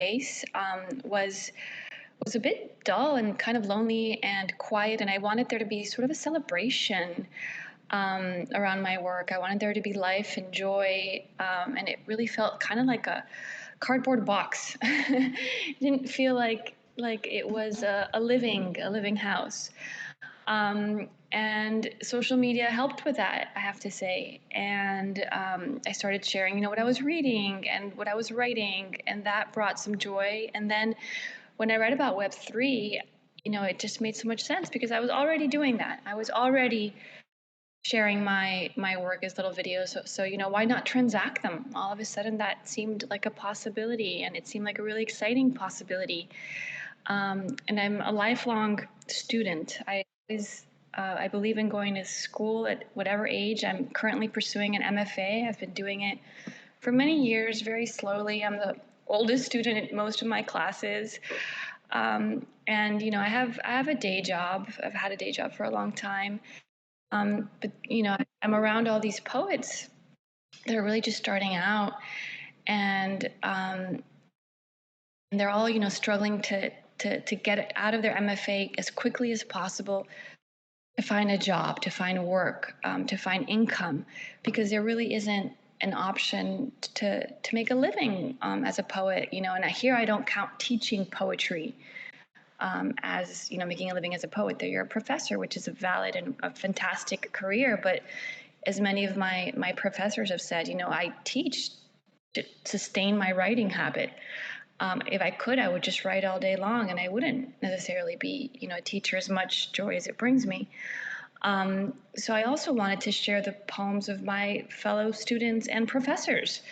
space was a bit dull and kind of lonely and quiet, and I wanted there to be sort of a celebration around my work. I wanted there to be life and joy, and it really felt kind of like a cardboard box. It didn't feel like it was a living house. And social media helped with that, I have to say. And I started sharing, what I was reading and what I was writing, and that brought some joy. And then when I read about Web3, it just made so much sense because I was already doing that. I was already sharing my work as little videos. So why not transact them? All of a sudden, that seemed like a possibility, and it seemed like a really exciting possibility. And I'm a lifelong student. I believe in going to school at whatever age. I'm currently pursuing an MFA. I've been doing it for many years, very slowly. I'm the oldest student in most of my classes. And I have a day job. I've had a day job for a long time. But I'm around all these poets. They're really just starting out, and they're all struggling to get out of their MFA as quickly as possible, to find a job, to find work, to find income, because there really isn't an option to make a living as a poet. And here I don't count teaching poetry as making a living as a poet. That you're a professor, which is a valid and a fantastic career. But as many of my professors have said, I teach to sustain my writing habit. If I could, I would just write all day long, and I wouldn't necessarily be, a teacher as much joy as it brings me. So I also wanted to share the poems of my fellow students and professors,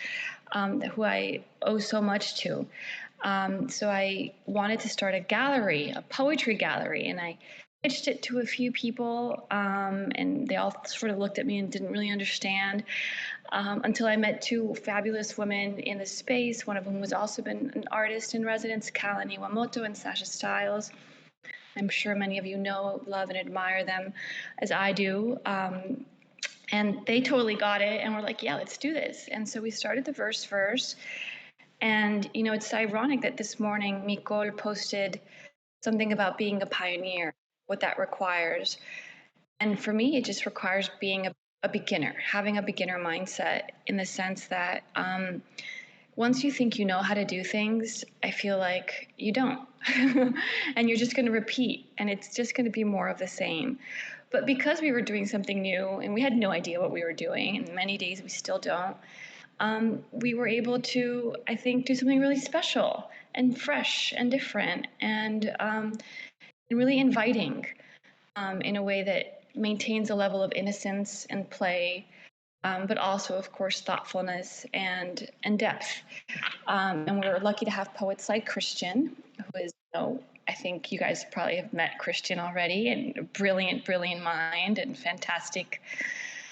who I owe so much to. So I wanted to start a gallery, a poetry gallery, and I pitched it to a few people, and they all sort of looked at me and didn't really understand, until I met two fabulous women in the space. One of them was also been an artist in residence, Kalani Wamoto and Sasha Stiles. I'm sure many of you know, love, and admire them as I do. And they totally got it and were like, yeah, let's do this. And so we started the verse. And, it's ironic that this morning Nicole posted something about being a pioneer, what that requires. And for me, it just requires being a beginner, having a beginner mindset, in the sense that once you think you know how to do things, I feel like you don't. And you're just going to repeat, and it's just going to be more of the same. But because we were doing something new and we had no idea what we were doing, and many days we still don't, we were able to, I think, do something really special and fresh and different, and really inviting, in a way that maintains a level of innocence and play, but also, of course, thoughtfulness and depth. And we're lucky to have poets like Christian, who is, I think you guys probably have met Christian already, and a brilliant, brilliant mind and fantastic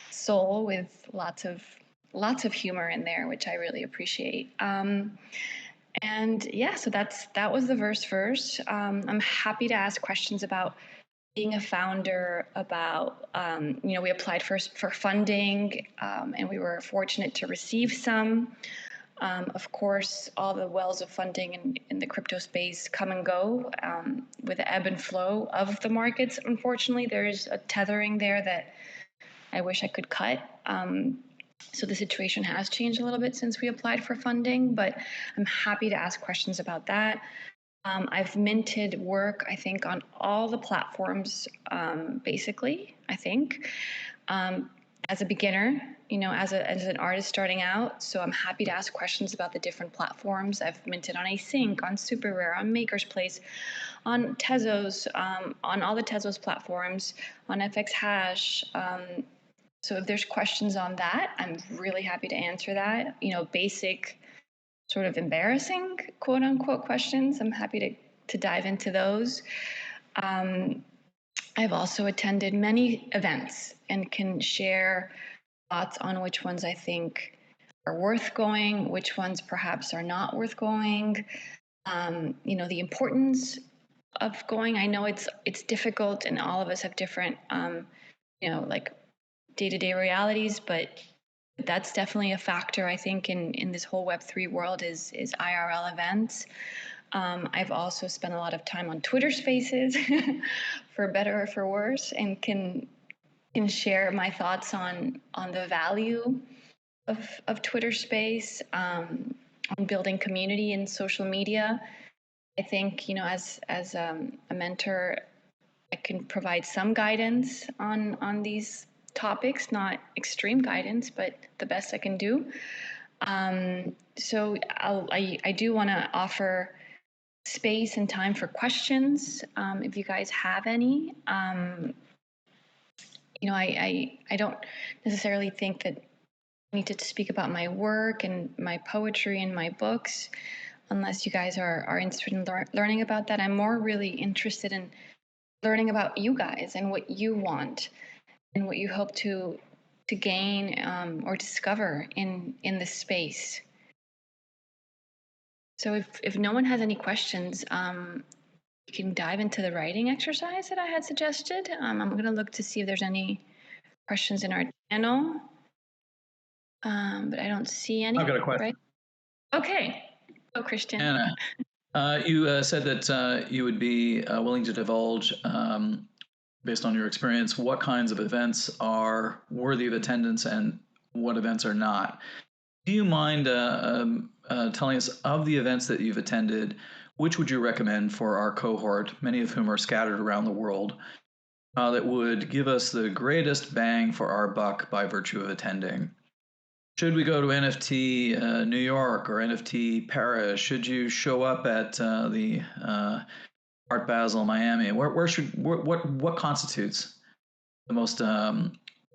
soul with lots of humor in there, which I really appreciate. And yeah, so that was the verse. I'm happy to ask questions about being a founder, about we applied for funding, and we were fortunate to receive some. Of course, all the wells of funding in the crypto space come and go, with the ebb and flow of the markets. Unfortunately, there's a tethering there that I wish I could cut. So the situation has changed a little bit since we applied for funding, but I'm happy to ask questions about that. I've minted work, I think, on all the platforms, basically, I think, as a beginner, as an artist starting out. So I'm happy to ask questions about the different platforms. I've minted on Async, on Super Rare, on Maker's Place, on Tezos, on all the Tezos platforms, on FX Hash. So if there's questions on that, I'm really happy to answer that. Basic, sort of embarrassing, quote unquote, questions, I'm happy to dive into those. I've also attended many events and can share thoughts on which ones I think are worth going, which ones perhaps are not worth going. The importance of going. I know it's difficult, and all of us have different, like day-to-day realities, but that's definitely a factor, I think, in this whole Web3 world is IRL events. I've also spent a lot of time on Twitter Spaces, for better or for worse, and can share my thoughts on the value of Twitter Space, on building community in social media. I think, as a mentor, I can provide some guidance on these topics, not extreme guidance, but the best I can do. So I do want to offer space and time for questions, if you guys have any. I don't necessarily think that I need to speak about my work and my poetry and my books, unless you guys are interested in learning about that. I'm more really interested in learning about you guys and what you want and what you hope to gain, or discover in this space. So if no one has any questions, you can dive into the writing exercise that I had suggested. I'm going to look to see if there's any questions in our channel, but I don't see any. I've got a question. Right? Okay. Oh, Christian. Anna, you said that you would be willing to divulge, based on your experience, what kinds of events are worthy of attendance and what events are not. Do you mind telling us, of the events that you've attended, which would you recommend for our cohort, many of whom are scattered around the world, that would give us the greatest bang for our buck by virtue of attending? Should we go to NFT New York or NFT Paris? Should you show up at the Art Basel Miami? What constitutes the most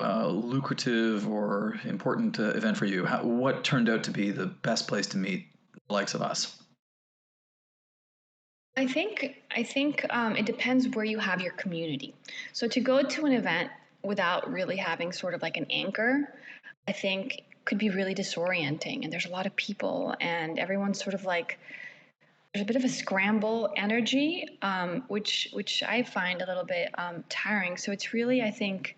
lucrative or important event for you? What turned out to be the best place to meet the likes of us? I think it depends where you have your community. So to go to an event without really having sort of like an anchor, I think could be really disorienting. And there's a lot of people, and everyone's sort of like, there's a bit of a scramble energy, which I find a little bit tiring. So it's really, I think,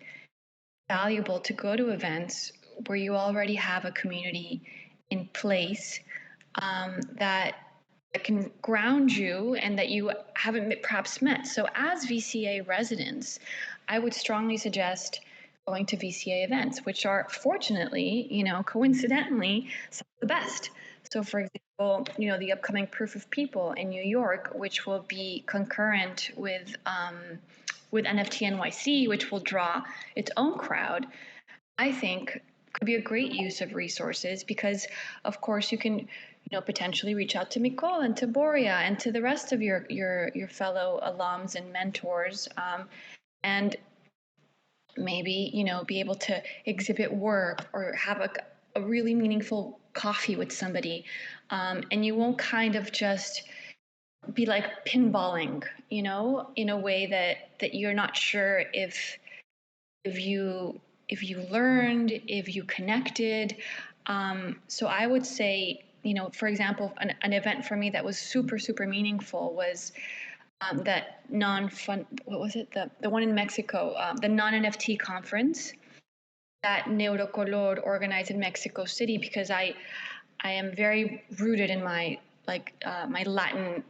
valuable to go to events where you already have a community in place, that can ground you and that you haven't perhaps met. So as VCA residents, I would strongly suggest going to VCA events, which are fortunately, coincidentally, some of the best. So for example, the upcoming Proof of People in New York, which will be concurrent with NFT NYC, which will draw its own crowd, I think could be a great use of resources, because of course you can potentially reach out to Nicole and to Boria and to the rest of your fellow alums and mentors, and maybe be able to exhibit work or have a really meaningful coffee with somebody, and you won't kind of just be like pinballing, in a way that you're not sure if you learned, if you connected. So I would say, for example, an event for me that was super, super meaningful was that what was it? The one in Mexico, the non-NFT conference that Neurocolor organized in Mexico City, because I am very rooted in my my Latin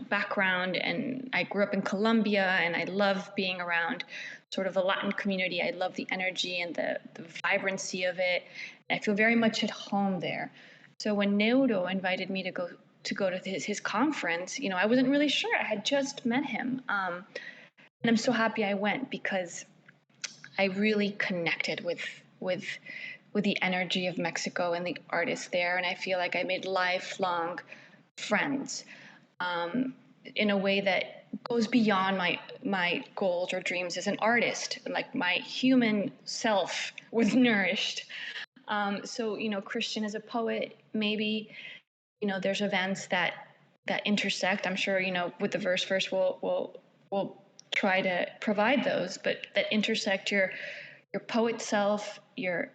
background, and I grew up in Colombia, and I love being around sort of the Latin community. I love the energy and the vibrancy of it. I feel very much at home there. So when Neuro invited me to go to his conference, I wasn't really sure. I had just met him, and I'm so happy I went, because I really connected with the energy of Mexico and the artists there, and I feel like I made lifelong friends, in a way that goes beyond my goals or dreams as an artist. Like my human self was nourished. So Christian as a poet, maybe there's events that intersect. I'm sure with the verse we'll try to provide those, but that intersect your poet self, your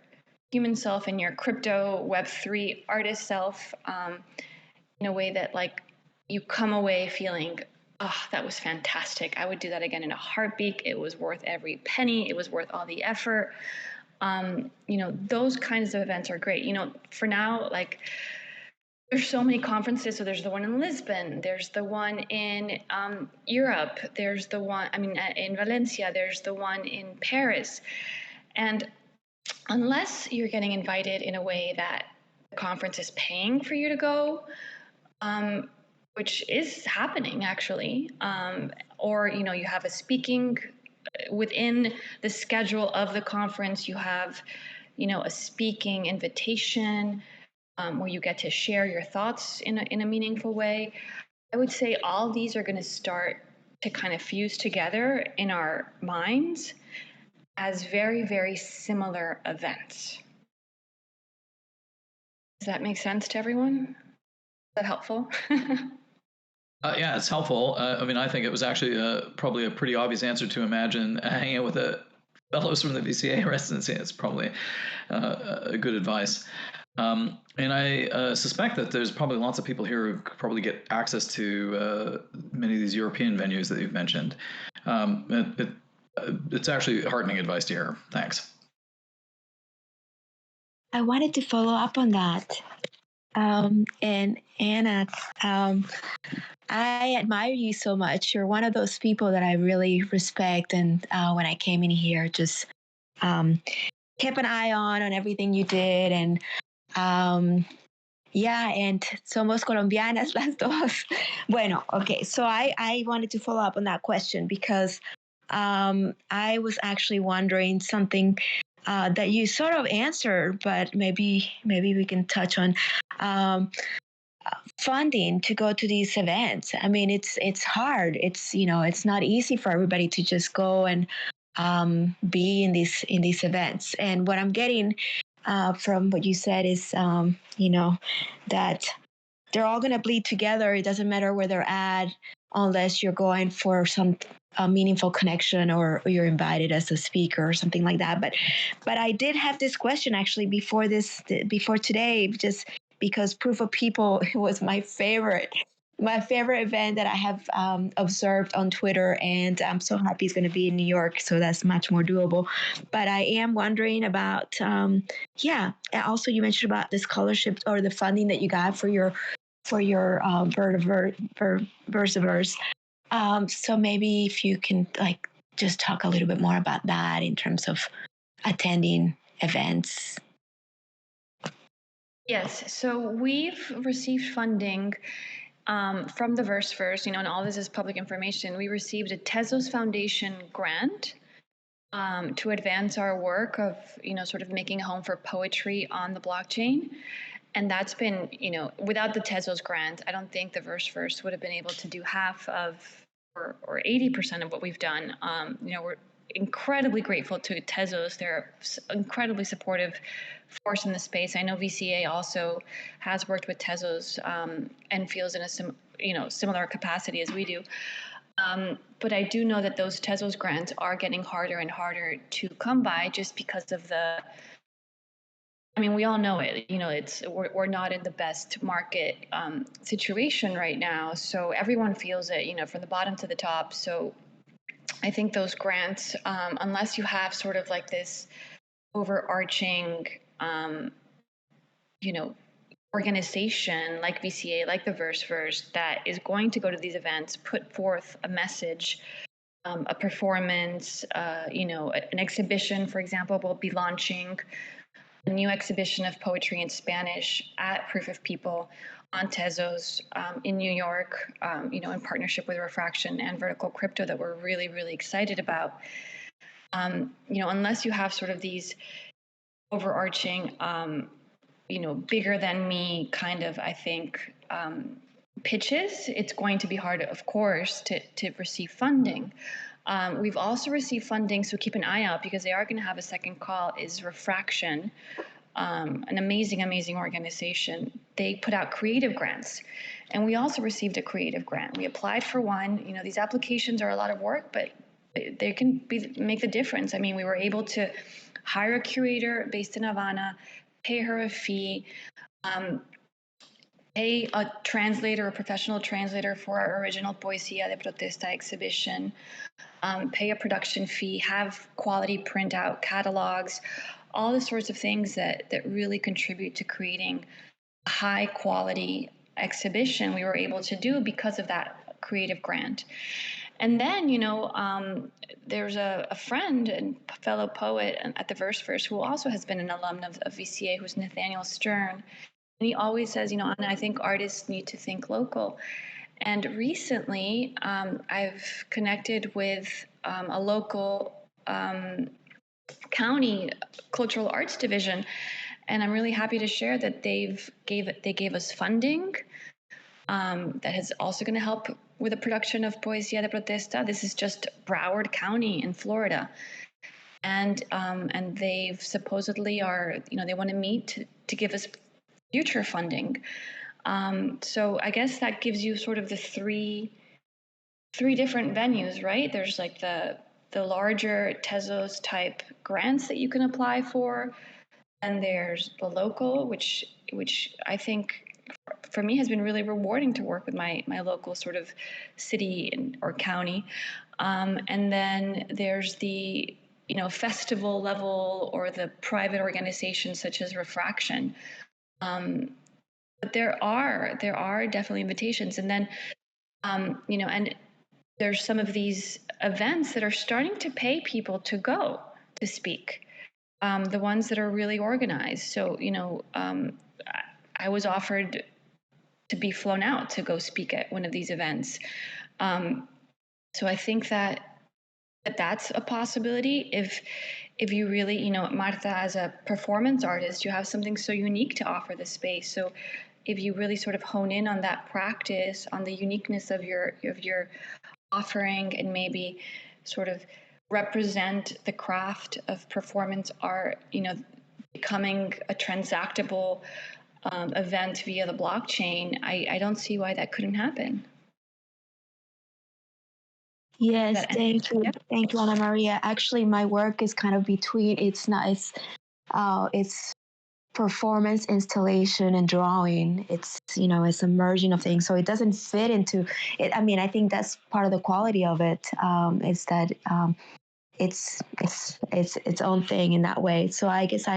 human self, and your crypto Web3 artist self, in a way that you come away feeling, oh, that was fantastic. I would do that again in a heartbeat. It was worth every penny. It was worth all the effort. Those kinds of events are great. For now, like, there's so many conferences. So there's the one in Lisbon, there's the one in Europe, there's the one, in Valencia, there's the one in Paris. And unless you're getting invited in a way that the conference is paying for you to go, which is happening actually, or you have a speaking within the schedule of the conference, you have a speaking invitation, where you get to share your thoughts in a meaningful way. I would say all these are going to start to kind of fuse together in our minds as very, very similar events. Does that make sense to everyone? Is that helpful? Yeah, it's helpful. I think it was actually probably a pretty obvious answer to imagine hanging out with fellows from the VCA residency. It's probably a good advice. And I suspect that there's probably lots of people here who could probably get access to many of these European venues that you've mentioned. It's actually heartening advice to hear. Thanks. I wanted to follow up on that. And Anna, I admire you so much. You're one of those people that I really respect. And when I came in here, just kept an eye on everything you did. And yeah, and somos colombianas las dos. Bueno, okay. So I wanted to follow up on that question because I was actually wondering something that you sort of answered, but maybe we can touch on funding to go to these events. I mean, it's hard. It's not easy for everybody to just go and be in these events. And what I'm getting from what you said is, that they're all going to bleed together. It doesn't matter where they're at, unless you're going for some meaningful connection or you're invited as a speaker or something like that. But I did have this question actually before today, just because Proof of People was my favorite event that I have observed on Twitter, and I'm so happy it's going to be in New York, so that's much more doable. But I am wondering about, also you mentioned about the scholarships or the funding that you got for your Versaverse. So maybe if you can just talk a little bit more about that in terms of attending events. Yes, so we've received funding from the Versaverse, and all this is public information. We received a Tezos Foundation grant to advance our work of, sort of making a home for poetry on the blockchain. And that's been, without the Tezos grant, I don't think the Versaverse would have been able to do half of or 80% of what we've done. We're incredibly grateful to Tezos. They're incredibly supportive force in the space. I know VCA also has worked with Tezos and feels in a similar capacity as we do. But I do know that those Tezos grants are getting harder and harder to come by, just because of we all know it. We're not in the best market situation right now, so everyone feels it. From the bottom to the top. So I think those grants, unless you have sort of like this overarching, organization like VCA, like the Versaverse, that is going to go to these events, put forth a message, a performance, an exhibition, for example, will be launching a new exhibition of poetry in Spanish at Proof of People on Tezos in New York, in partnership with Refraction and Vertical Crypto, that we're really, really excited about. Unless you have sort of these overarching, bigger than me kind of, I think, pitches, it's going to be hard, of course, to receive funding. We've also received funding, so keep an eye out, because they are going to have a second call, is Refraction, an amazing, amazing organization. They put out creative grants, and we also received a creative grant. We applied for one. These applications are a lot of work, but they can make the difference. We were able to hire a curator based in Havana, pay her a fee, pay a translator, a professional translator for our original Poesía de Protesta exhibition, pay a production fee, have quality printout catalogs, all the sorts of things that really contribute to creating a high quality exhibition we were able to do because of that creative grant. And then, there's a friend and fellow poet at the Verse who also has been an alum of VCA, who's Nathaniel Stern. And he always says, Anna, I think artists need to think local. And recently, I've connected with a local county cultural arts division, and I'm really happy to share that they gave us funding that is also going to help with the production of Poesía de Protesta. This is just Broward County in Florida, and they've supposedly they want to meet to give us future funding. So I guess that gives you sort of the three different venues, right? There's like the larger Tezos type grants that you can apply for, and there's the local, which I think for me has been really rewarding to work with my local sort of city or county, and then there's the festival level or the private organizations such as Refraction. But there are definitely invitations, and then and there's some of these events that are starting to pay people to go to speak, the ones that are really organized. So I was offered to be flown out to go speak at one of these events. So I think that's a possibility if you really, Marta, as a performance artist, you have something so unique to offer the space. So if you really sort of hone in on that practice, on the uniqueness of your offering, and maybe sort of represent the craft of performance art, becoming a transactable event via the blockchain, I don't see why that couldn't happen. Yes, thank you. Thank you, Ana Maria. Actually, my work is kind of between, it's performance, installation, and drawing. It's it's a merging of things, so it doesn't fit into it. I mean, I think that's part of the quality of it, is that it's its own thing in that way. So I guess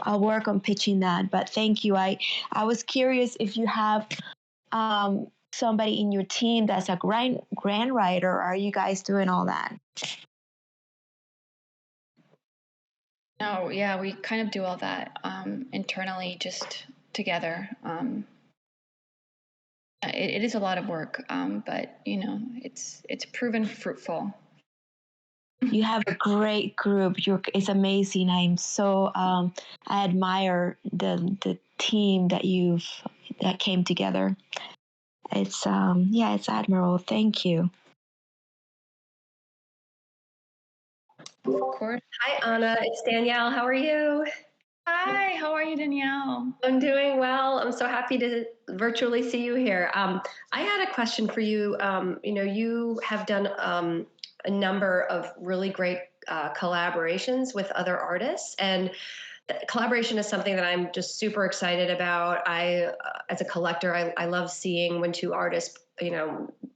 I'll work on pitching that. But thank you. I was curious if you have somebody in your team that's a grant writer. Are you guys doing all that? No, yeah, we kind of do all that internally, just together. It is a lot of work, but it's proven fruitful. You have a great group. It's amazing. I admire the team that came together. It's it's admirable. Thank you. Of course. Hi, Ana. It's Danielle. How are you? Hi, how are you, Danielle? I'm doing well. I'm so happy to virtually see you here. I had a question for you. You have done a number of really great collaborations with other artists, and collaboration is something that I'm just super excited about. As a collector, I love seeing when two artists,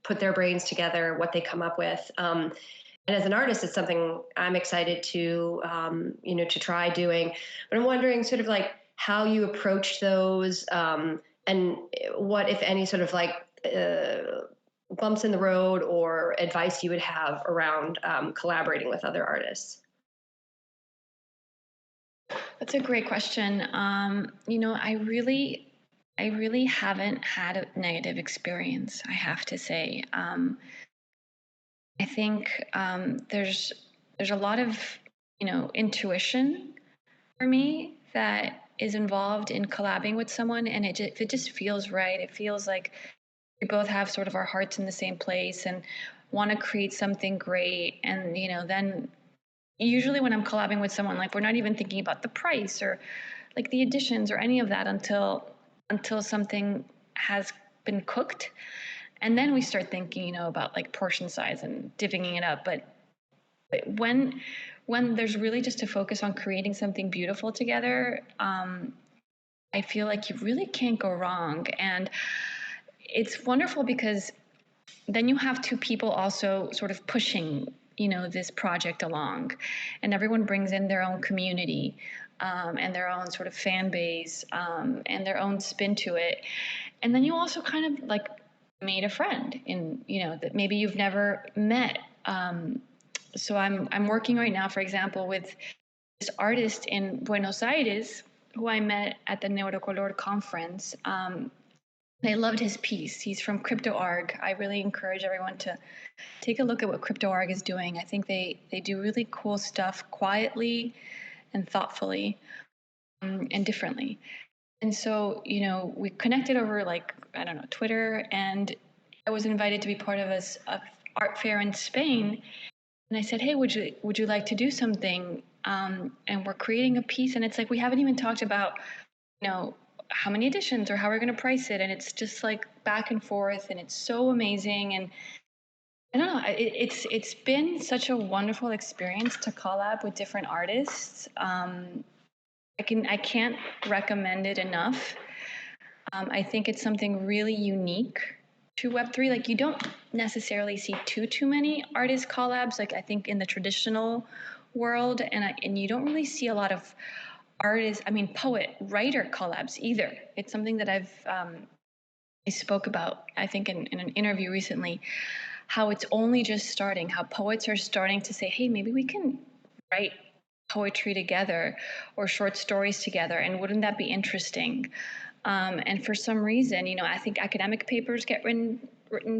put their brains together, what they come up with. And as an artist, it's something I'm excited to, to try doing. But I'm wondering sort of like how you approach those, and what, if any, sort of like bumps in the road or advice you would have around collaborating with other artists. That's a great question. I really haven't had a negative experience, I have to say. I think there's a lot of intuition for me that is involved in collabing with someone, and if it just feels right, it feels like we both have sort of our hearts in the same place and want to create something great. And then usually when I'm collabing with someone, like, we're not even thinking about the price or like the additions or any of that until something has been cooked. And then we start thinking, about like portion size and divvying it up. But when there's really just a focus on creating something beautiful together, I feel like you really can't go wrong. And it's wonderful because then you have two people also sort of pushing, this project along, and everyone brings in their own community. and their own sort of fan base, and their own spin to it. And then you also kind of like made a friend in, that maybe you've never met. So I'm working right now, for example, with this artist in Buenos Aires who I met at the Neurocolor conference. I loved his piece. He's from CryptoArg. I really encourage everyone to take a look at what CryptoArg is doing. I think they do really cool stuff quietly and thoughtfully, and differently. And so, we connected over Twitter, and I was invited to be part of a art fair in Spain. And I said, hey, would you like to do something? And we're creating a piece, and it's like we haven't even talked about, how many editions or how we're going to price it, and it's just like back and forth, and it's so amazing. And I don't know, it's been such a wonderful experience to collab with different artists. I can't recommend it enough. I think it's something really unique to Web3. Like, you don't necessarily see too many artist collabs, like I think in the traditional world, and you don't really see a lot of poet writer collabs either. It's something that I spoke about, I think, in an interview recently, how it's only just starting, how poets are starting to say, hey, maybe we can write poetry together or short stories together, and wouldn't that be interesting? And for some reason, I think academic papers get written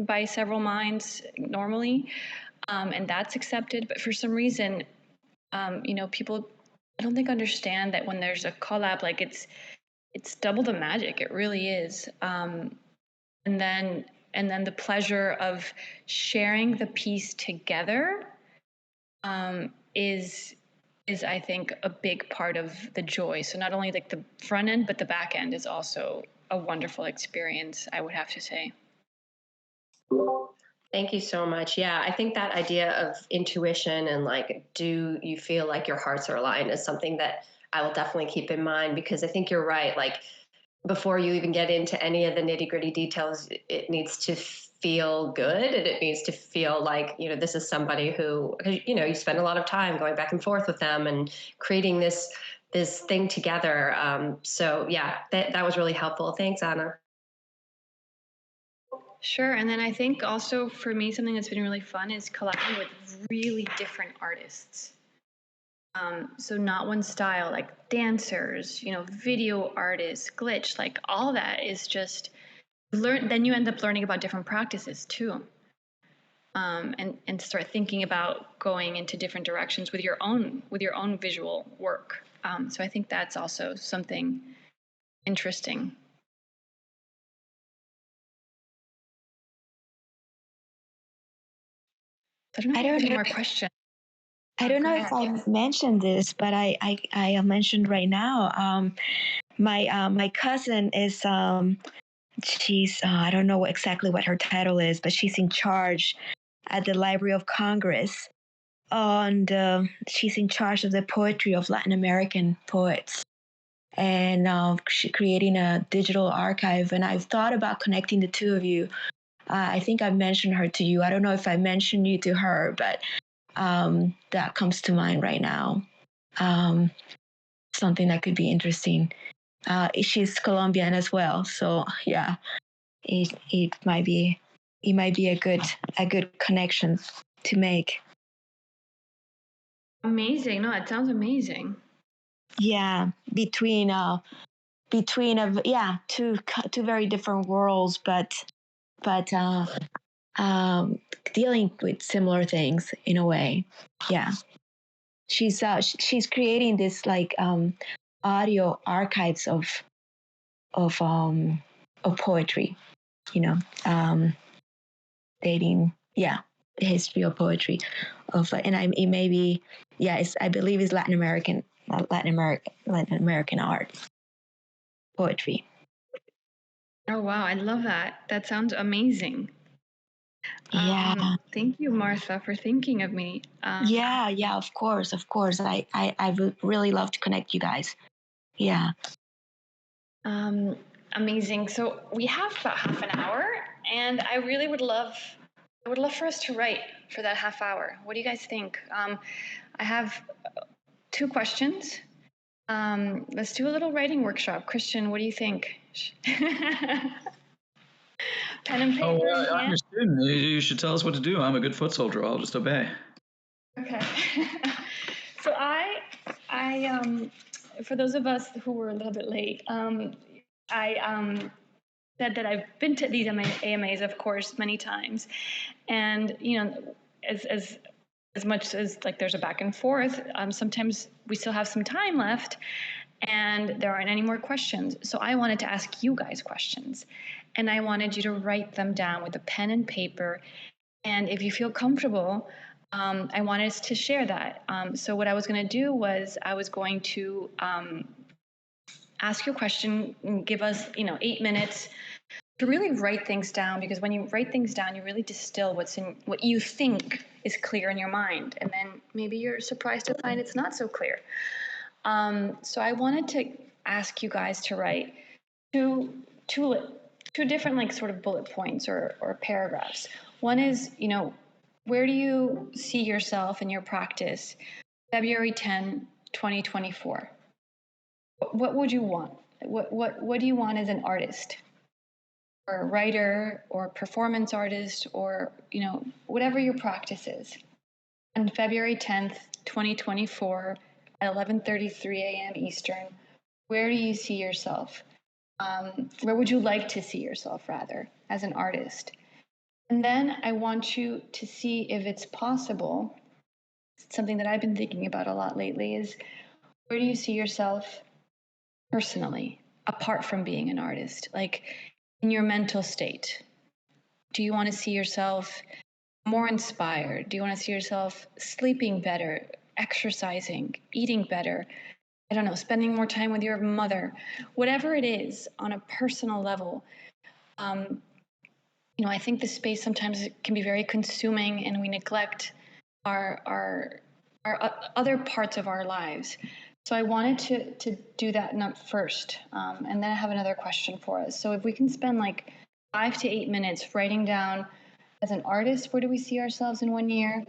by several minds normally, and that's accepted. But for some reason, people, I don't think, understand that when there's a collab, like it's double the magic. It really is. And then the pleasure of sharing the piece together, is I think a big part of the joy. So not only like the front end, but the back end is also a wonderful experience, I would have to say. Thank you so much. Yeah, I think that idea of intuition and like, do you feel like your hearts are aligned, is something that I will definitely keep in mind, because I think you're right. Like, before you even get into any of the nitty gritty details, it needs to feel good, and it needs to feel like, this is somebody who, you spend a lot of time going back and forth with them and creating this thing together. So yeah, that was really helpful. Thanks, Ana. Sure. And then I think also for me, something that's been really fun is collaborating with really different artists. So not one style, like dancers, video artists, glitch, like all that is just then you end up learning about different practices too. And start thinking about going into different directions with your own visual work. So I think that's also something interesting. I don't know if you have any more questions. I don't know if I mentioned this, but I mentioned right now. My cousin is she's I don't know exactly what her title is, but she's in charge at the Library of Congress, and she's in charge of the poetry of Latin American poets, and she's creating a digital archive. And I've thought about connecting the two of you. I think I've mentioned her to you. I don't know if I mentioned you to her, but that comes to mind right now. Something that could be interesting. She's Colombian as well, so yeah, it might be a good connection to make. Amazing. No, it sounds amazing. Yeah, between two very different worlds, but dealing with similar things in a way. Yeah, she's creating this like audio archives of poetry, dating, the history of poetry it may be, I believe it's Latin American art poetry. Oh wow, I love that. That sounds amazing. Yeah. Thank you, Martha, for thinking of me. Yeah, of course. I would really love to connect you guys. Yeah. Amazing. So we have about half an hour, and I would love for us to write for that half hour. What do you guys think? I have two questions. Let's do a little writing workshop. Christian, what do you think? Pen and paper. Oh, I'm your student. You should tell us what to do. I'm a good foot soldier. I'll just obey. Okay. So for those of us who were a little bit late, I said that I've been to these AMAs, of course, many times, and as much as like there's a back and forth, sometimes we still have some time left, and there aren't any more questions. So I wanted to ask you guys questions, and I wanted you to write them down with a pen and paper. And if you feel comfortable, I wanted us to share that. So what I was going to do was I was going to ask you a question and give us, 8 minutes to really write things down, because when you write things down, you really distill what you think is clear in your mind, and then maybe you're surprised to find it's not so clear. So I wanted to ask you guys to write two different like sort of bullet points or paragraphs. One is, where do you see yourself in your practice February 10, 2024? What would you want? What do you want as an artist or a writer or performance artist, or whatever your practice is? On February 10th, 2024 at 11:33 a.m. Eastern, where do you see yourself? Where would you like to see yourself, rather, as an artist? And then I want you to see if it's possible. Something that I've been thinking about a lot lately is, where do you see yourself personally, apart from being an artist? Like, in your mental state. Do you want to see yourself more inspired? Do you want to see yourself sleeping better, exercising, eating better? I don't know, spending more time with your mother? Whatever it is on a personal level. I think the space sometimes can be very consuming, and we neglect our other parts of our lives. So I wanted to do that first, and then I have another question for us. So if we can spend like 5 to 8 minutes writing down, as an artist, where do we see ourselves in 1 year,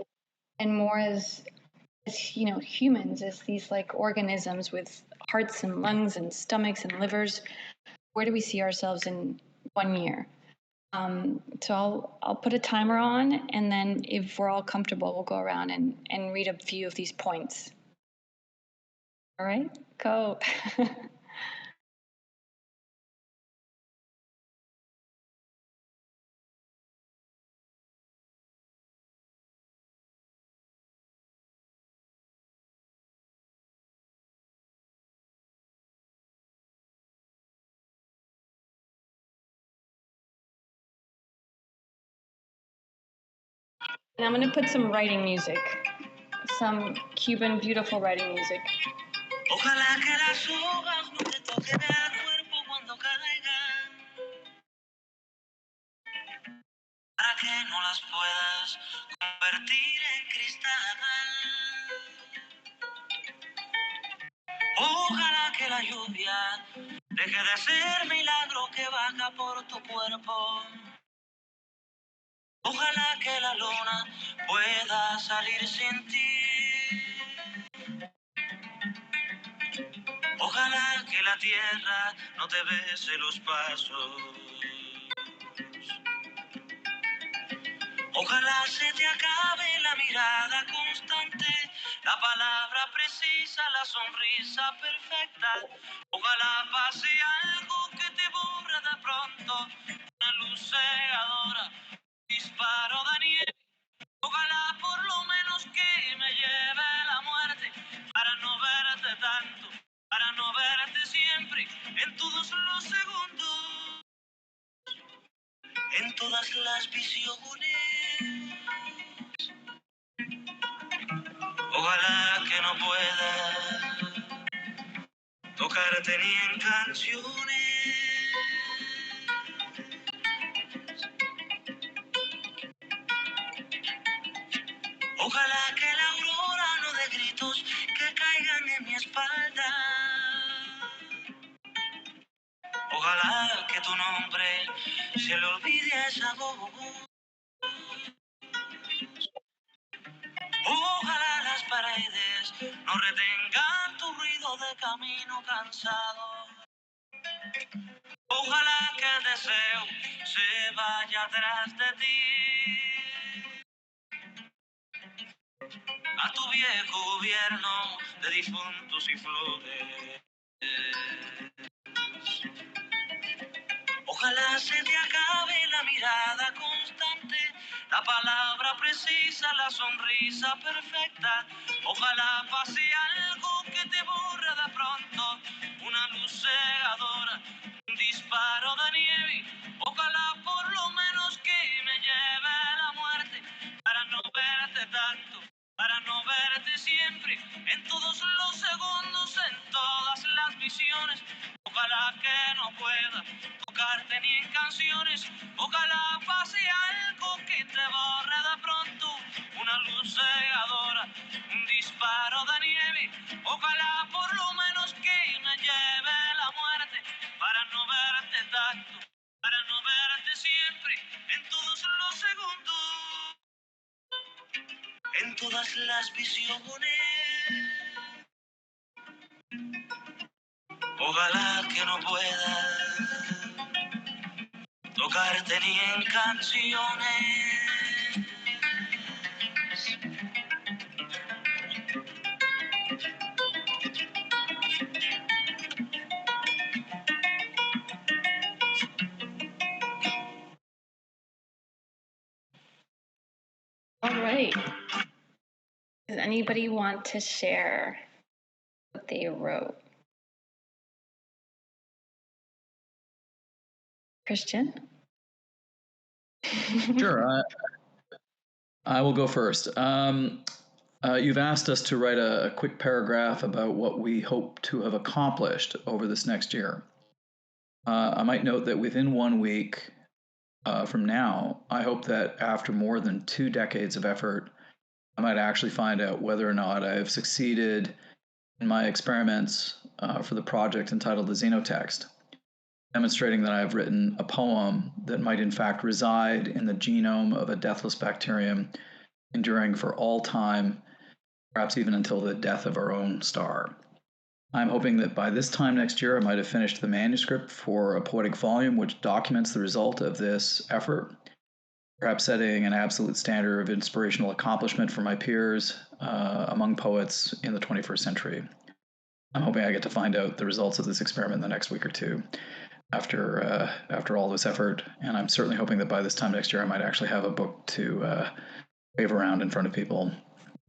and more as humans, as these like organisms with hearts and lungs and stomachs and livers, where do we see ourselves in 1 year? So I'll put a timer on, and then if we're all comfortable, we'll go around and read a few of these points. All right, go. And I'm going to put some writing music, some Cuban beautiful writing music. Ojalá que las hojas no te toquen el cuerpo cuando caigan, para que no las puedas convertir en cristal. Ojalá que la lluvia deje de ser milagro que baja por tu cuerpo. Ojalá que la luna pueda salir sin ti. Ojalá que la tierra no te bese los pasos. Ojalá se te acabe la mirada constante, la palabra precisa, la sonrisa perfecta. Ojalá pase algo que te borre de pronto, una luz cegadora, disparo de nieve. Ojalá por lo menos que me lleve la muerte, para no verte tanto, para no verte siempre, en todos los segundos, en todas las visiones. Ojalá que no pueda tocarte ni en canciones. Ojalá que la aurora no dé gritos que caigan en mi espalda. Ojalá que tu nombre se le olvide a esa voz. Ojalá las paredes no retengan tu ruido de camino cansado. Ojalá que el deseo se vaya atrás de ti. A tu viejo gobierno de difuntos y flores. Ojalá se te acabe la mirada constante, la palabra precisa, la sonrisa perfecta. Ojalá pase algo que te borre de pronto, una luz cegadora, un disparo de nieve. Ojalá por lo menos que me lleve la muerte para no verte tanto, para no verte siempre, en todos los segundos, en todas las visiones. Ojalá que no pueda tocarte ni en canciones. Ojalá pase algo que te borre de pronto, una luz cegadora, un disparo de nieve. Ojalá por lo menos que me lleve la muerte para no verte tanto, para no verte siempre, en todos los segundos, en todas las visiones. Ojalá que no pueda tocarte ni en canciones. All right. Does anybody want to share what they wrote? Christian? Sure. I will go first. You've asked us to write a quick paragraph about what we hope to have accomplished over this next year. I might note that within 1 week from now, I hope that after more than 2 decades of effort, I might actually find out whether or not I have succeeded in my experiments for the project entitled the Xenotext, demonstrating that I have written a poem that might in fact reside in the genome of a deathless bacterium, enduring for all time, perhaps even until the death of our own star. I'm hoping that by this time next year, I might have finished the manuscript for a poetic volume which documents the result of this effort, perhaps setting an absolute standard of inspirational accomplishment for my peers among poets in the 21st century. I'm hoping I get to find out the results of this experiment in the next week or two after all this effort, and I'm certainly hoping that by this time next year, I might actually have a book to wave around in front of people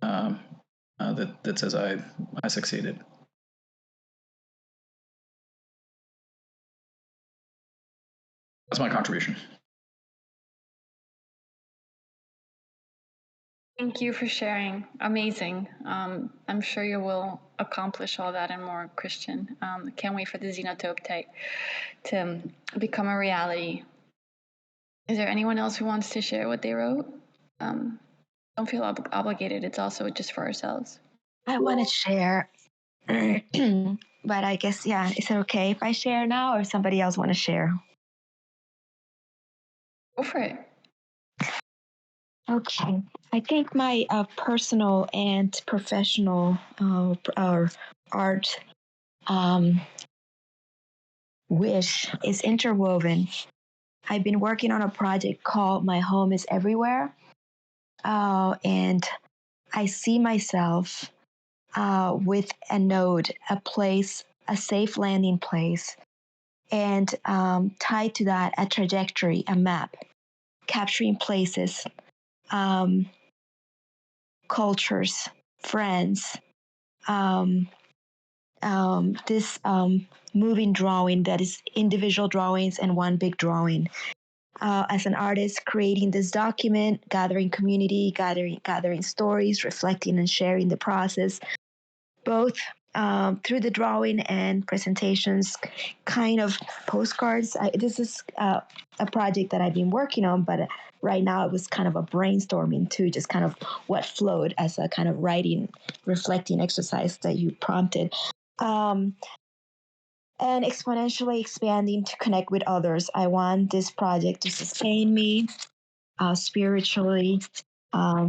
that says I succeeded. That's my contribution. Thank you for sharing. Amazing. I'm sure you will accomplish all that and more, Christian. Can't wait for the Xenotope to become a reality. Is there anyone else who wants to share what they wrote? Don't feel obligated. It's also just for ourselves. I want to share, but I guess, yeah, is it okay if I share now or somebody else want to share? Go for it. Okay. I think my personal and professional art wish is interwoven. I've been working on a project called My Home is Everywhere. And I see myself with a node, a place, a safe landing place, and tied to that, a trajectory, a map, capturing places, cultures, friends, this moving drawing that is individual drawings and one big drawing. As an artist, creating this document, gathering community, gathering stories, reflecting and sharing the process, both through the drawing and presentations, kind of postcards. This is a project that I've been working on, but right now it was kind of a brainstorming too, just kind of what flowed as a kind of writing, reflecting exercise that you prompted. And exponentially expanding to connect with others. I want this project to sustain me spiritually,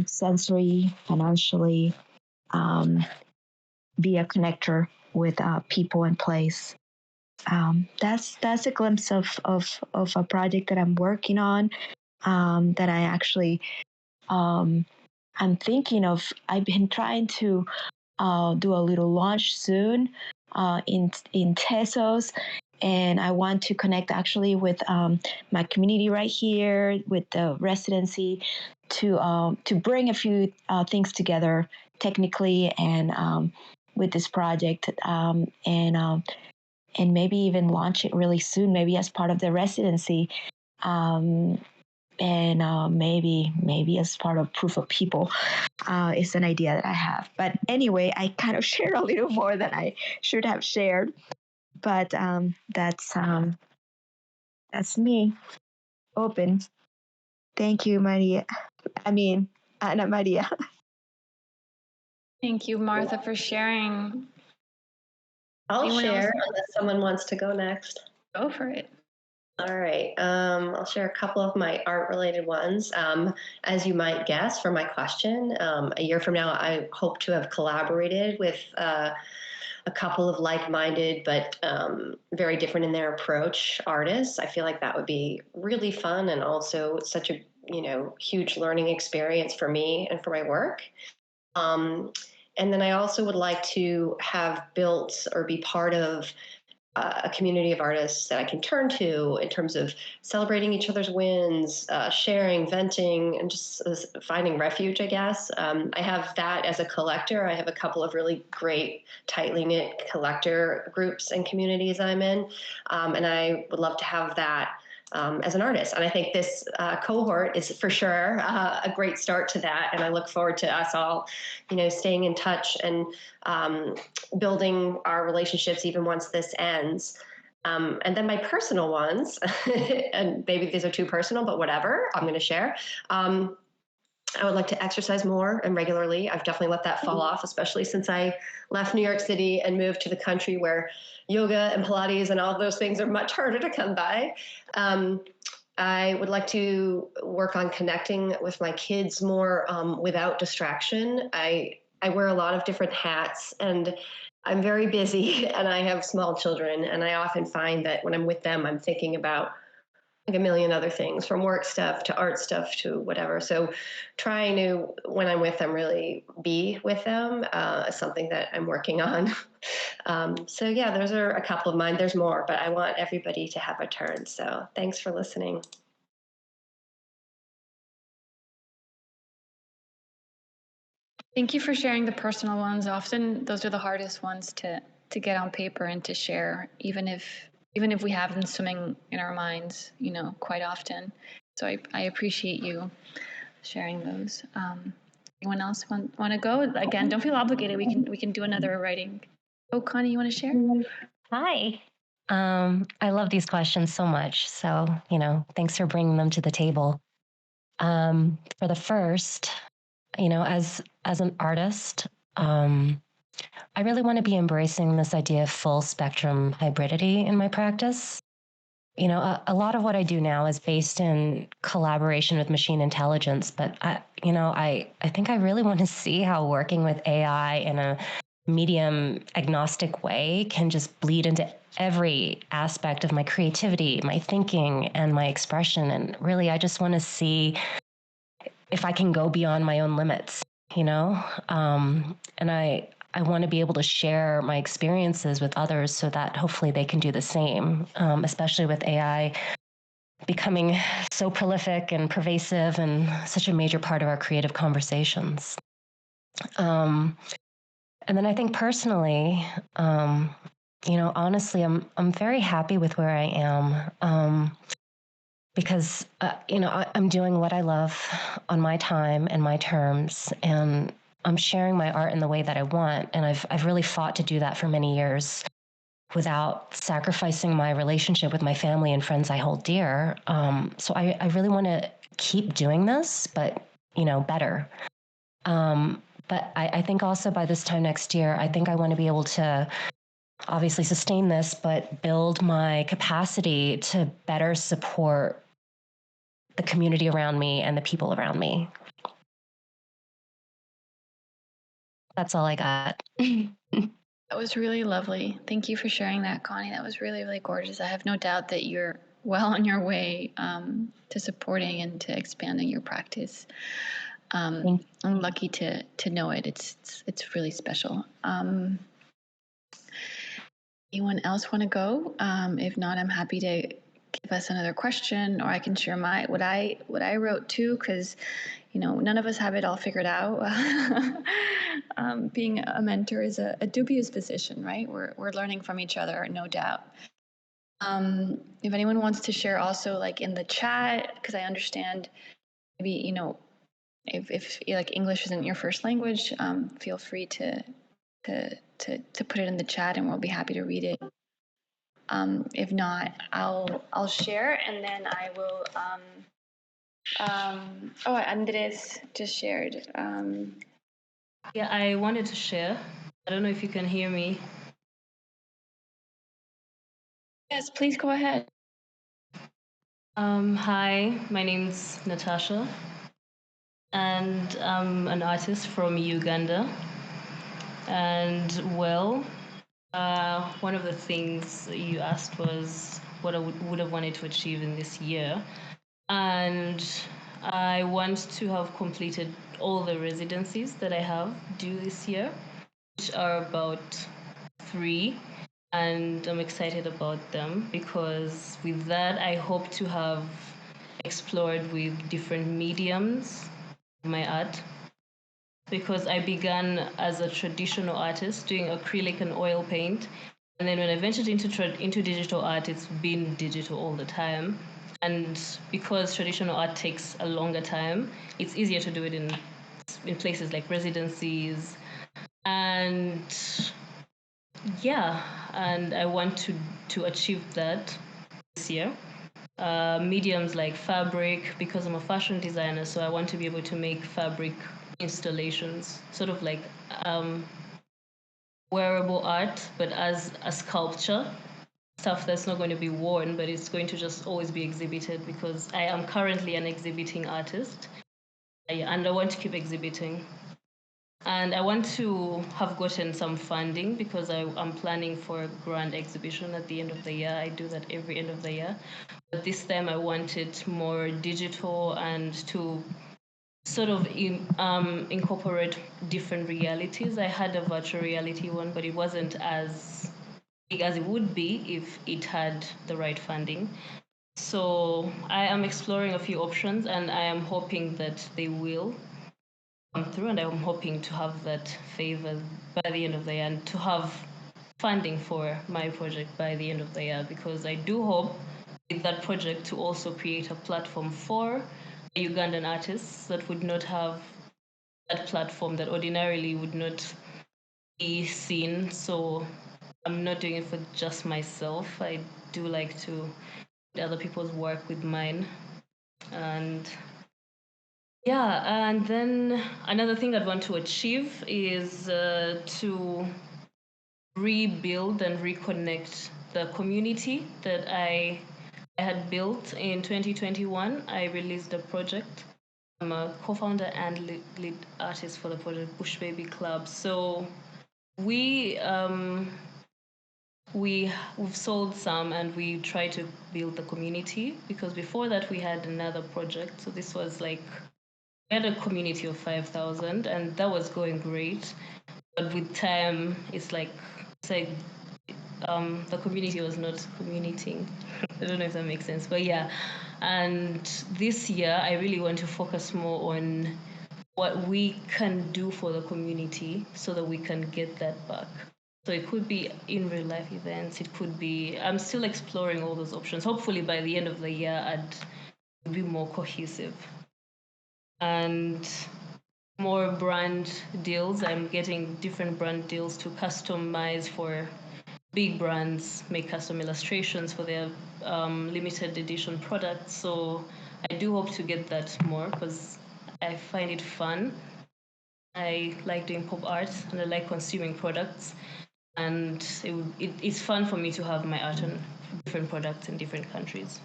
sensory, financially, be a connector with people and place. That's a glimpse of a project that I'm working on, that I actually I'm thinking of. I've been trying to do a little launch soon in Tesos, and I want to connect actually with my community right here with the residency to bring a few things together technically and with this project, and maybe even launch it really soon, maybe as part of the residency. And maybe as part of proof of people is an idea that I have. But anyway, I kind of shared a little more than I should have shared. But that's me, open. Thank you, Maria. Ana Maria. Thank you, Martha, for sharing. I'll Anyone share else? unless someone wants to go next. Go for it. All right. I'll share a couple of my art-related ones. As you might guess from my question, a year from now, I hope to have collaborated with a couple of like-minded but very different in their approach artists. I feel like that would be really fun and also such a huge learning experience for me and for my work. And then I also would like to have built or be part of a community of artists that I can turn to in terms of celebrating each other's wins, sharing, venting, and just finding refuge, I guess. I have that as a collector. I have a couple of really great, tightly knit collector groups and communities I'm in. And I would love to have that as an artist. And I think this cohort is for sure a great start to that. And I look forward to us all, staying in touch and building our relationships even once this ends. And then my personal ones, and maybe these are too personal, but whatever, I'm going to share. I would like to exercise more and regularly. I've definitely let that fall off, especially since I left New York City and moved to the country where yoga and Pilates and all of those things are much harder to come by. I would like to work on connecting with my kids more without distraction. I wear a lot of different hats and I'm very busy and I have small children. And I often find that when I'm with them, I'm thinking about like a million other things, from work stuff to art stuff to whatever. So trying to, when I'm with them, really be with them is something that I'm working on. So yeah, those are a couple of mine. There's more, but I want everybody to have a turn. So thanks for listening. Thank you for sharing the personal ones. Often those are the hardest ones to get on paper and to share, even if we have them swimming in our minds, quite often. So I appreciate you sharing those. Anyone else want to go? Again, don't feel obligated. We can do another writing. Oh, Connie, you want to share? Hi. I love these questions so much. So, thanks for bringing them to the table. For the first, as an artist, I really want to be embracing this idea of full spectrum hybridity in my practice. A lot of what I do now is based in collaboration with machine intelligence, but I think I really want to see how working with AI in a medium agnostic way can just bleed into every aspect of my creativity, my thinking, and my expression. And really, I just want to see if I can go beyond my own limits, and I want to be able to share my experiences with others so that hopefully they can do the same, especially with AI becoming so prolific and pervasive and such a major part of our creative conversations. And then I think personally, honestly, I'm very happy with where I am. Because, I'm doing what I love on my time and my terms, and I'm sharing my art in the way that I want. And I've really fought to do that for many years without sacrificing my relationship with my family and friends I hold dear. So I really want to keep doing this, but, better. But I think also by this time next year, I think I want to be able to obviously sustain this, but build my capacity to better support the community around me and the people around me. That's all I got. That was really lovely. Thank you for sharing that, Connie. That was really, really gorgeous. I have no doubt that you're well on your way to supporting and to expanding your practice. I'm lucky to know it. It's really special. Anyone else want to go? If not, I'm happy to give us another question, or I can share what I wrote too, because none of us have it all figured out. Being a mentor is a dubious position, right? We're learning from each other, no doubt. If anyone wants to share also, like in the chat, because I understand maybe if like English isn't your first language, feel free to put it in the chat, and we'll be happy to read it. If not, I'll share, and then I will. Oh, Andres just shared. Yeah, I wanted to share. I don't know if you can hear me. Yes, please go ahead. Hi, my name's Natasha, and I'm an artist from Uganda. And well, one of the things you asked was what I would have wanted to achieve in this year. And I want to have completed all the residencies that I have due this year, which are about 3. And I'm excited about them because with that, I hope to have explored with different mediums of my art. Because I began as a traditional artist doing acrylic and oil paint. And then when I ventured into digital art, it's been digital all the time. And because traditional art takes a longer time, it's easier to do it in places like residencies. And yeah, and I want to achieve that this year. Mediums like fabric, because I'm a fashion designer, so I want to be able to make fabric installations, sort of like wearable art, but as a sculpture, stuff that's not going to be worn, but it's going to just always be exhibited because I am currently an exhibiting artist, and I want to keep exhibiting. And I want to have gotten some funding because I'm planning for a grand exhibition at the end of the year. I do that every end of the year. But this time I wanted more digital and to sort of incorporate different realities. I had a virtual reality one, but it wasn't as big as it would be if it had the right funding. So I am exploring a few options, and I am hoping that they will come through, and I'm hoping to have that favor by the end of the year and to have funding for my project by the end of the year, because I do hope with that project to also create a platform for Ugandan artists that would not have that platform, that ordinarily would not be seen. So I'm not doing it for just myself. I do like to put other people's work with mine. And yeah, and then another thing I'd want to achieve is to rebuild and reconnect the community that I had built in 2021. I released a project. I'm a co-founder and lead artist for the project Bush Baby Club. So we've sold some, and we try to build the community, because before that we had another project. So this was like, we had a community of 5,000, and that was going great. But with time, it's like the community was not communicating. I don't know if that makes sense, but yeah. And this year, I really want to focus more on what we can do for the community so that we can get that back. So it could be in real life events. It could be, I'm still exploring all those options. Hopefully by the end of the year, I'd be more cohesive. And more brand deals. I'm getting different brand deals to customize for big brands, make custom illustrations for their limited edition products. So I do hope to get that more because I find it fun. I like doing pop art, and I like consuming products. And it's fun for me to have my art on different products in different countries.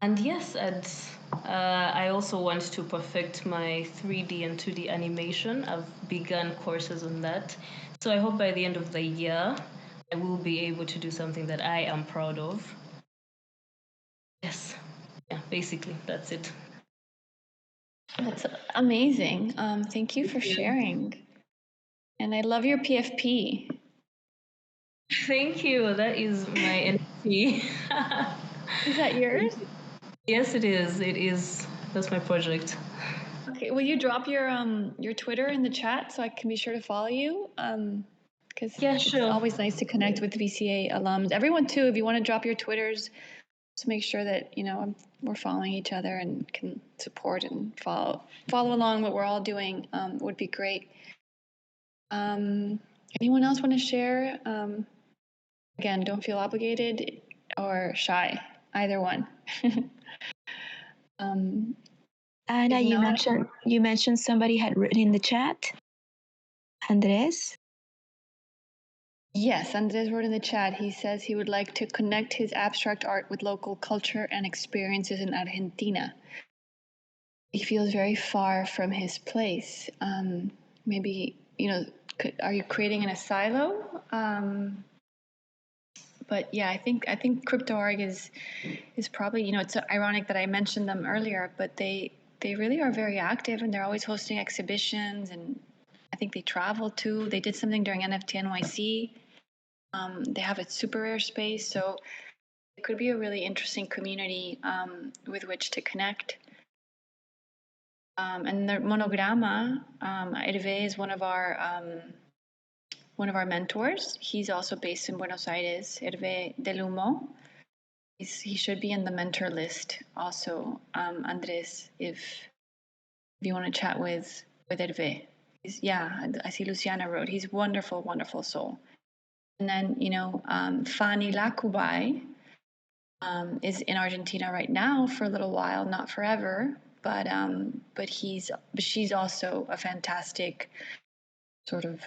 And yes, I also want to perfect my 3D and 2D animation. I've begun courses on that. So I hope by the end of the year, I will be able to do something that I am proud of. Yes. Yeah, basically, that's it. That's amazing. Thank you for sharing. And I love your PFP. Thank you. That is my NFT. Is that yours? Yes, it is. It is. That's my project. Okay, will you drop your Twitter in the chat so I can be sure to follow you? Because Yeah, it's sure. always nice to connect with VCA alums. Everyone too, if you want to drop your Twitters, to make sure that we're following each other and can support and follow along what we're all doing, would be great. Anyone else want to share? Again, don't feel obligated or shy. Either one. Ana, you mentioned somebody had written in the chat. Andres? Yes, Andres wrote in the chat. He says he would like to connect his abstract art with local culture and experiences in Argentina. He feels very far from his place. Maybe, are you creating in a silo? But yeah, I think CryptoArg is probably, it's ironic that I mentioned them earlier, but they really are very active and they're always hosting exhibitions, and I think they travel too. They did something during NFT NYC. They have a super rare space, so it could be a really interesting community with which to connect. And the Monograma, Hervé is one of our mentors. He's also based in Buenos Aires, Hervé Delumo. He should be in the mentor list also, Andres, if you want to chat with Hervé. I see Luciana wrote. He's wonderful, wonderful soul. And then, Fanny Lacubay is in Argentina right now for a little while, not forever, but she's also a fantastic sort of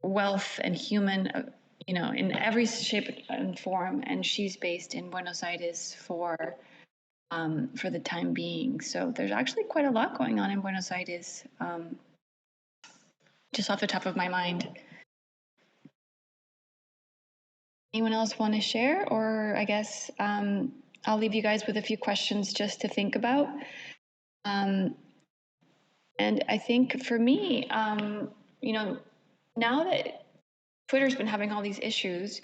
wealth and human, in every shape and form. And she's based in Buenos Aires for the time being. So there's actually quite a lot going on in Buenos Aires, just off the top of my mind. Anyone else want to share? Or I guess I'll leave you guys with a few questions just to think about. And I think for me, now that Twitter's been having all these issues,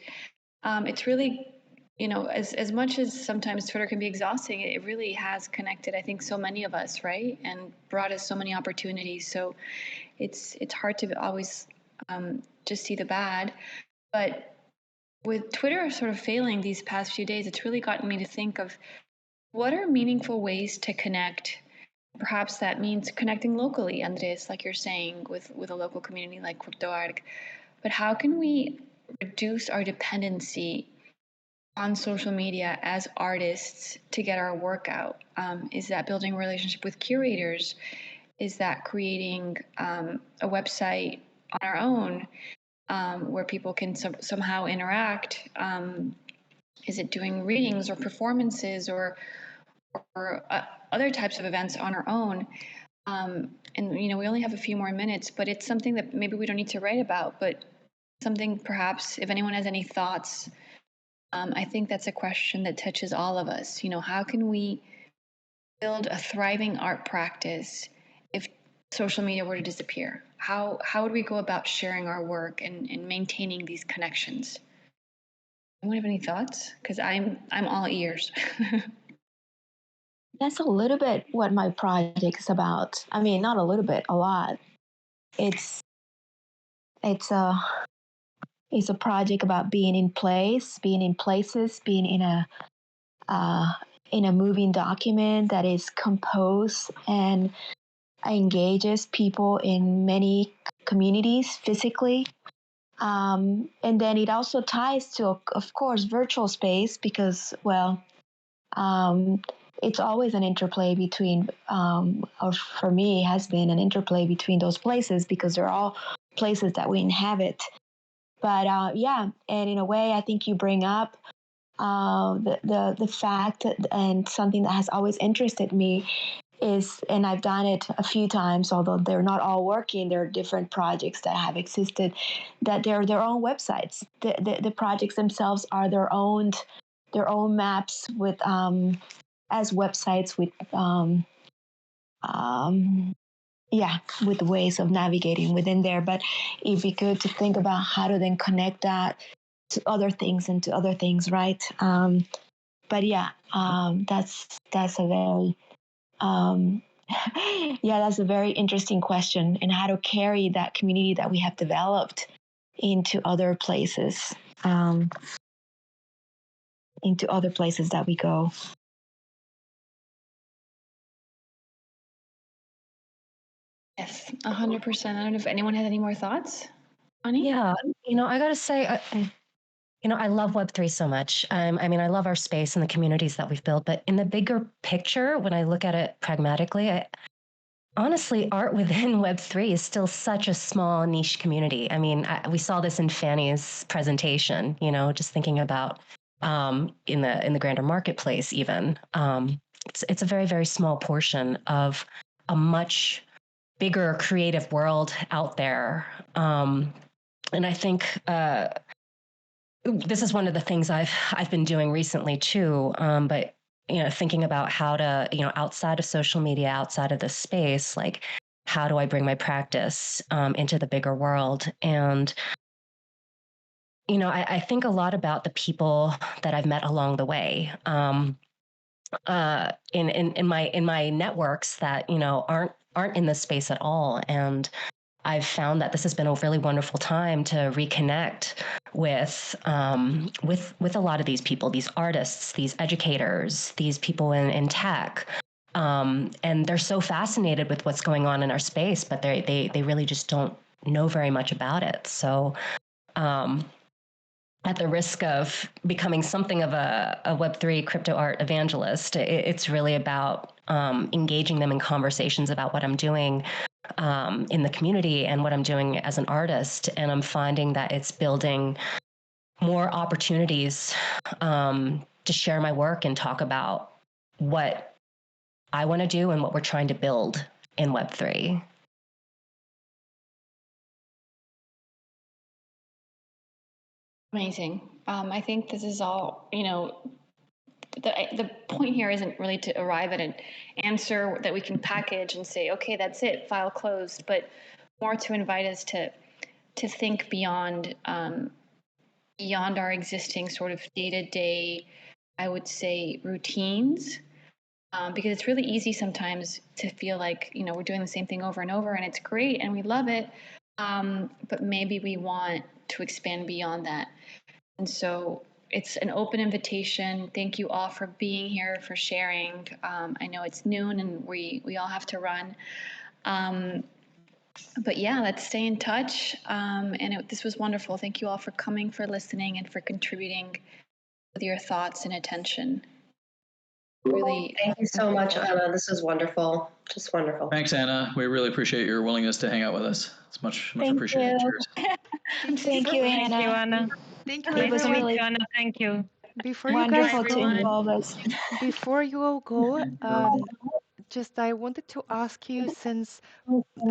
it's really, as much as sometimes Twitter can be exhausting, it really has connected, I think, so many of us, right? And brought us so many opportunities. So it's hard to always just see the bad. But with Twitter sort of failing these past few days, it's really gotten me to think of what are meaningful ways to connect. Perhaps that means connecting locally, Andres, like you're saying, with a local community like CryptoArg. But how can we reduce our dependency on social media as artists to get our work out? Is that building a relationship with curators? Is that creating a website on our own where people can somehow interact? Is it doing readings or performances or other types of events on our own? And we only have a few more minutes, but it's something that maybe we don't need to write about, but something perhaps if anyone has any thoughts. I think that's a question that touches all of us. How can we build a thriving art practice if social media were to disappear? How would we go about sharing our work and maintaining these connections? Anyone have any thoughts? Because I'm all ears. That's a little bit what my project is about. I mean, not a little bit, a lot. It's a project about being in place, being in places, being in a moving document that is composed and engages people in many communities physically. And then it also ties to, of course, virtual space because, well, it's always an interplay between, or for me, it has been an interplay between those places because they're all places that we inhabit. But yeah, and in a way, I think you bring up the fact and something that has always interested me is, and I've done it a few times, although they're not all working, there are different projects that have existed, that they're their own websites. The projects themselves are their own maps with as websites with with ways of navigating within there. But it'd be good to think about how to then connect that to other things and to other things, right? But that's a very that's a very interesting question, and how to carry that community that we have developed into other places, that we go. Yes, 100%. I don't know if anyone has any more thoughts. Ani? Yeah, I gotta say, I love Web3 so much. I love our space and the communities that we've built. But in the bigger picture, when I look at it pragmatically, honestly, art within Web3 is still such a small niche community. We saw this in Fanny's presentation. Just thinking about in the grander marketplace, even it's a very, very small portion of a much bigger creative world out there. And I think this is one of the things I've been doing recently too. But thinking about how to, outside of social media, outside of this space, like how do I bring my practice into the bigger world? And I think a lot about the people that I've met along the way. In my networks that aren't in this space at all, and I've found that this has been a really wonderful time to reconnect with a lot of these people, these artists, these educators, these people in tech, and they're so fascinated with what's going on in our space, but they really just don't know very much about it. So. At the risk of becoming something of a Web3 crypto art evangelist, it's really about engaging them in conversations about what I'm doing in the community and what I'm doing as an artist. And I'm finding that it's building more opportunities to share my work and talk about what I want to do and what we're trying to build in Web3. Amazing. I think this is all, the point here isn't really to arrive at an answer that we can package and say, okay, that's it, file closed, but more to invite us to think beyond our existing sort of day-to-day, I would say, routines. Because it's really easy sometimes to feel like, we're doing the same thing over and over, and it's great and we love it. But maybe we want to expand beyond that. And so it's an open invitation. Thank you all for being here, for sharing. I know it's noon and we all have to run. But yeah, let's stay in touch. This was wonderful. Thank you all for coming, for listening, and for contributing with your thoughts and attention. Really. Thank you so much, Ana. This is wonderful. Just wonderful. Thanks, Ana. We really appreciate your willingness to hang out with us. It's much appreciated. Cheers. Thank you, Ana. Thank you, Ana. Thank you, It was everyone. really Ana. Thank you. Before you wonderful guys to go, involve us. before you all go, just I wanted to ask you, since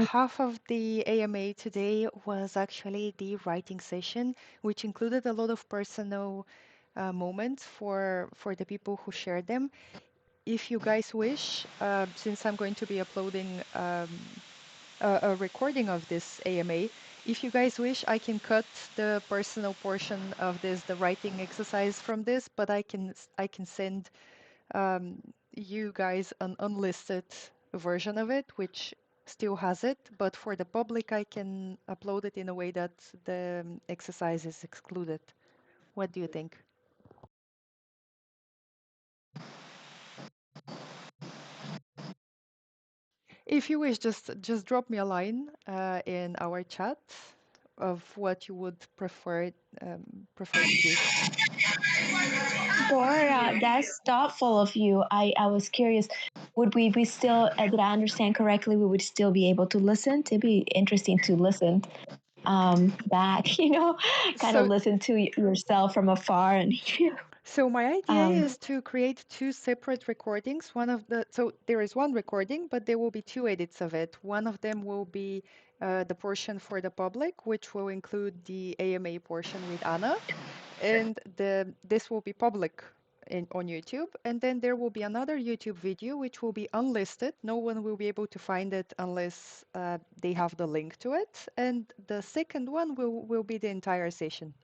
half of the AMA today was actually the writing session, which included a lot of personal moments for the people who shared them. If you guys wish, since I'm going to be uploading a recording of this AMA, if you guys wish, I can cut the personal portion of this, the writing exercise from this, but I can send you guys an unlisted version of it, which still has it, but for the public, I can upload it in a way that the exercise is excluded. What do you think? If you wish, just drop me a line in our chat of what you would prefer to do. Sure, that's thoughtful of you. I was curious. Would we be still? Did I understand correctly? We would still be able to listen. It'd be interesting to listen back. Kind of listen to yourself from afar and. So my idea Um, is to create two separate recordings. So there is one recording, but there will be two edits of it. One of them will be the portion for the public, which will include the AMA portion with Ana, and this will be public on YouTube. And then there will be another YouTube video which will be unlisted. No one will be able to find it unless they have the link to it. And the second one will be the entire session.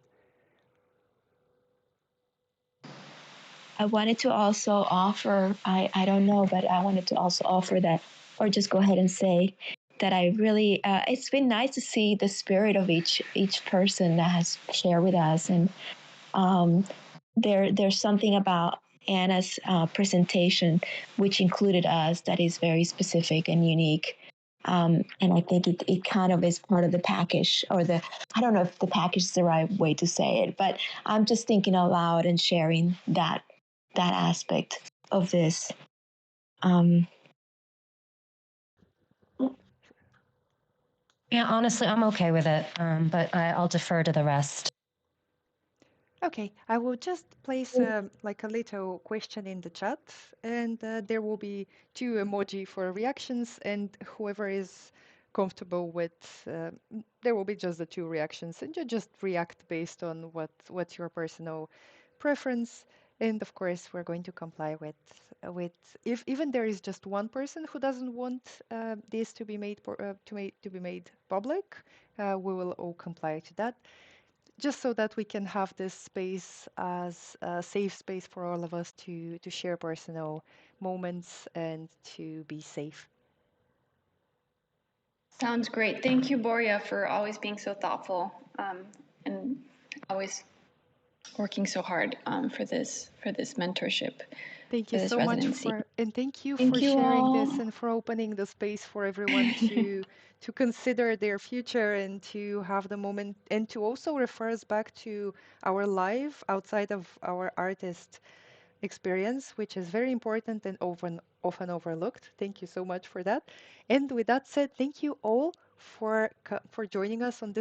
I wanted to also offer, I don't know, but I wanted to also offer that, or just go ahead and say that I really, it's been nice to see the spirit of each person that has shared with us. And there's something about Anna's presentation, which included us, that is very specific and unique. And I think it kind of is part of the package, or I don't know if the package is the right way to say it, but I'm just thinking out loud and sharing that aspect of this. Yeah, honestly, I'm okay with it, but I'll defer to the rest. Okay, I will just place like a little question in the chat, and there will be two emoji for reactions, and whoever is comfortable with, there will be just the two reactions, and you just react based on what's your personal preference. And of course, we're going to comply with if even there is just one person who doesn't want this to be made to be made public, we will all comply to that, just so that we can have this space as a safe space for all of us to share personal moments and to be safe. Sounds great. Thank you, Boria, for always being so thoughtful and always working so hard for this mentorship, Thank for you this so much residency. and thank you Thank for you sharing all. this and for opening the space for everyone to consider their future and to have the moment and to also refer us back to our life outside of our artist experience, which is very important and often overlooked. Thank you so much for that. And with that said, thank you all for joining us on this